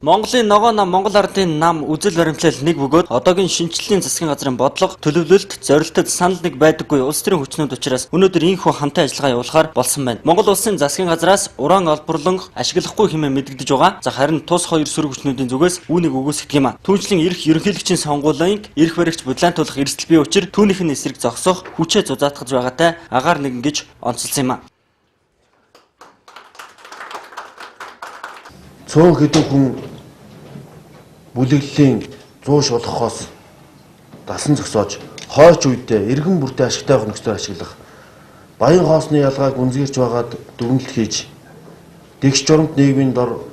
Монголын ногоо нам Монгол ардын нам үзэл баримтлал нэг бөгөөд одоогийн шинжлэлийн засгийн газрын бодлого, төлөвлөлт, зорилтод санал нэг байдаггүй улс төрийн хүчнүүд учраас өнөөдөр ийхүү хамтын ажиллагаа явуулахаар болсон байна. Монгол улсын засгийн газраас уран олборлон ашиглахгүй хэмээн мэдэгдэж байгаа. За харин тус хоёр сөрөг хүчнүүдийн зүгээс үүнийг үгүйсгдэг юм а. Түүнчлэн эрх ерөнхийлөгчийн сонгуулийн эрх баригч бодлоонтуулах эрсдэл бий учир түүнийх нь эсрэг зогсох хүчээ зузаатгаж байгаатай агаар нэгэн гэж онцолсон юм а. Цөөн хэдэн хүн бүлэглэлийн 100 шулахоос дасан зогсоож хойч үедээ эргэн бүртээ ашигтай байх нөхцөл ашиглах баян хоосны ялгааг үнзгэрч байгаад дүгнэлт хийж дэгш журамт нийгмийн дор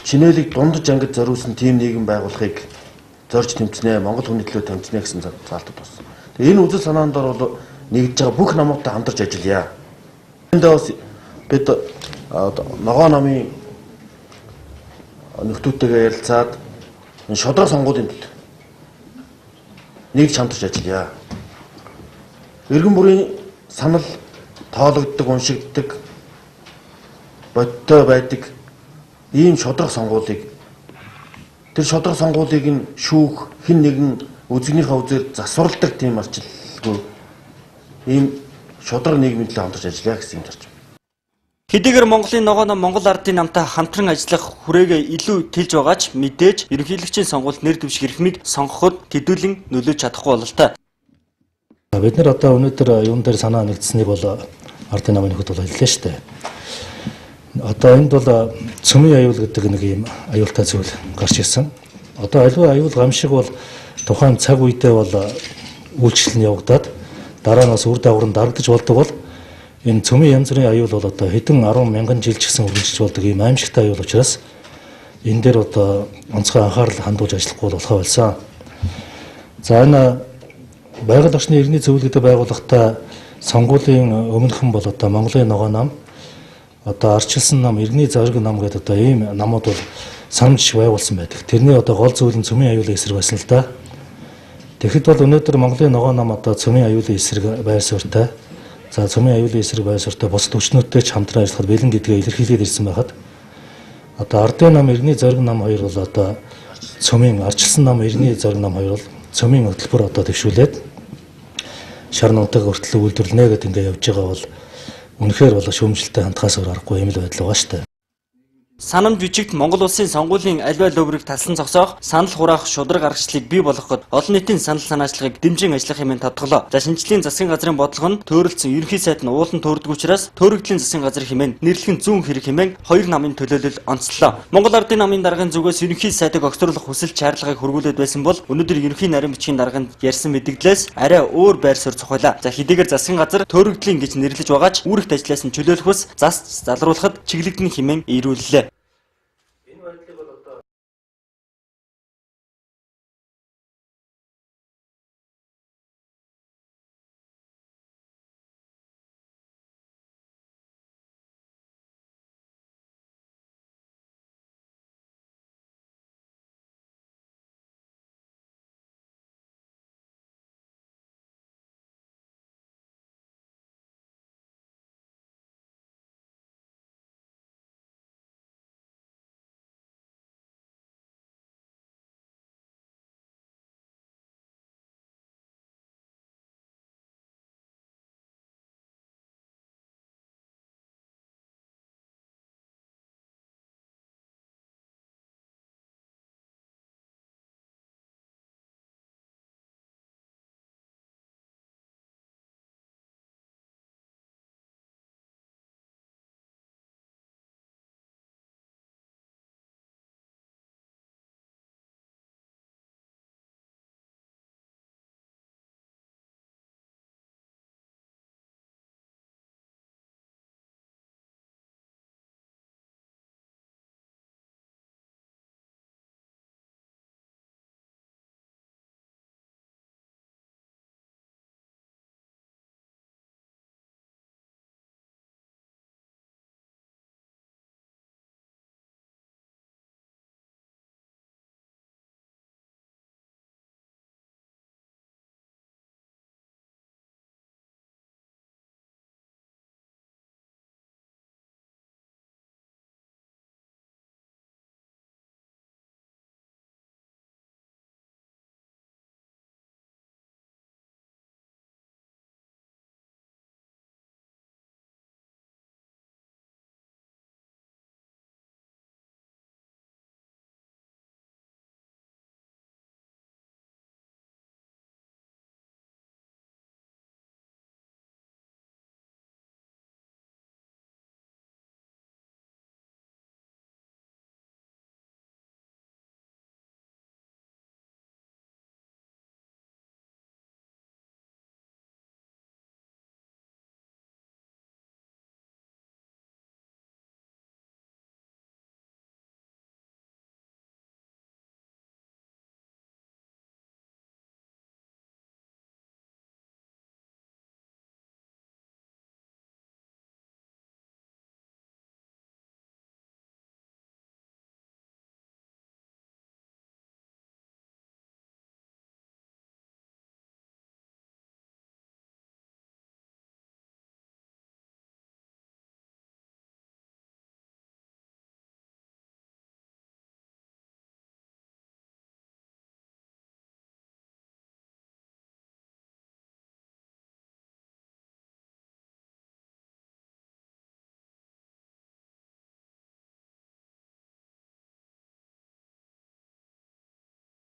чинээлийг дундаж ангид зориулсан тийм нийгэм байгуулахыг зорж тэмцэнэ, Монгол хүний төлөө тэмцэнэ гэсэн заалтад болсон. Тэгээ энэ үзэл санаанд бол нэгдэж байгаа бүх намуудтай хамтарч ажиллая. Эндээ бас бид ногоо намын нөхдүүдтэйгээ ярилцаад энэ шодроо сонгуулийн төлөө нэгж хамтарч ажиллая. Иргэн бүрийн санал тоологддог, уншигддаг, бодтой байдаг ийм шодрох сонгуулийг тэр шодрох сонгуулийг нь шүүх хэн нэгэн үзэгнийхээ үзээр засварладаг тийм арчилгүй ийм шодрог нийгмийн төлөө хамтарч ажиллая гэсэн юм зорж. Хэдийгээр Монголын ногоо нам Монгол ардын намтай хамтран ажиллах хүрээгээ илүү тэлж байгаач мэдээж ерөнхийлөгчийн сонгуульд нэр дэвших эрхмийг сонгоход төдийлөн нөлөөж чадахгүй бололтой. Бид нар одоо өнөөдөр юун дээр санаа нэгдсэнийг бол ардын намын нөхөд бол хэллээ шүү дээ. Одоо энд бол цөмийн аюул гэдэг нэг юм аюултай зүйл гарч ирсэн. Одоо аливаа аюул гамшиг бол тухайн цаг үедээ бол үйлчлэл нь явагдаад дараа нь бас үр дагавар нь дарагдаж болдог бол энэ цөмийн янз бүрийн аюул бол одоо хэдэн 10 мянган жил ч гэсэн үргэлжлэж болдог ийм аимшигтай аюул учраас энэ дээр одоо онцгой анхаарал хандуулж ажиллахгүй болохоо болсон. За энэ байгаль орчны иргэний зөвлөлт гэдэг байгууллагатай сонгуулийн өмнөхөн бол одоо Монголын ногоо нам одоо арчилсан нам, иргэний зориг нам гэдэг одоо ийм намууд бол санамж байгуулсан байдаг. Тэрний одоо гол зүйл нь цөмийн аюулын эсрэг байсан л да. Тэгэхэд бол өнөөдөр Монголын ногоо нам одоо цөмийн аюулын эсрэг байр суурьтай. За цөмийн аюулын эсрэг байр суурьтай бусад хүчнүүдтэй ч хамтран ажиллахад бэлэн гэдгээ илэрхийлээд ирсэн байхад одоо ардын нам, иргэний зориг нам хоёр бол одоо цөмийн арчилсан нам, иргэний зориг нам хоёр бол цөмийн хөтөлбөр одоо төвшүүлээд шар нутаг хүртэл үйлдвэрлэнэ гэдэг ингээ явж байгаа бол үнэхээр бол шүүмжлэлтэй хандхаас өөр аргагүй юм л байдал байгаа шүү дээ. Санамж бичигт Монгол улсын сонгуулийн аливаа лөврийг талсан зогсоох, санал хураах шудраг аргачлалыг бий болгоход олон нийтийн санал санаачлагыг дэмжин ажиллах хэмээн тодголоо. За шинжлэлийн засгийн газрын бодлого нь төөрөлдсөн ерөнхий сайд нь уулан төөрдөг учраас төөрөгдлийн засгийн газар хэмээн нэрлэх нь зүүн хэрэг хэмээн хоёр намын төлөөлөл онцлоо. Монгол ардын намын даргын зүгээс ерөнхий сайдыг огцруулах хүсэл шаардлагыг хөрвүүлээд байсан бол өнөөдөр ерөнхий нарийн бичгийн дарганд ярьсан мэдээлэлээс арай өөр байр суурь цохиулаа. За хэдийгээр засгийн газар төөрөгдлийн гэж нэрлэж байгаач үүрэгт ажилласан чөлөөлөх ус зас залруулахад чиглэгдэн хэмээн ирүүллээ.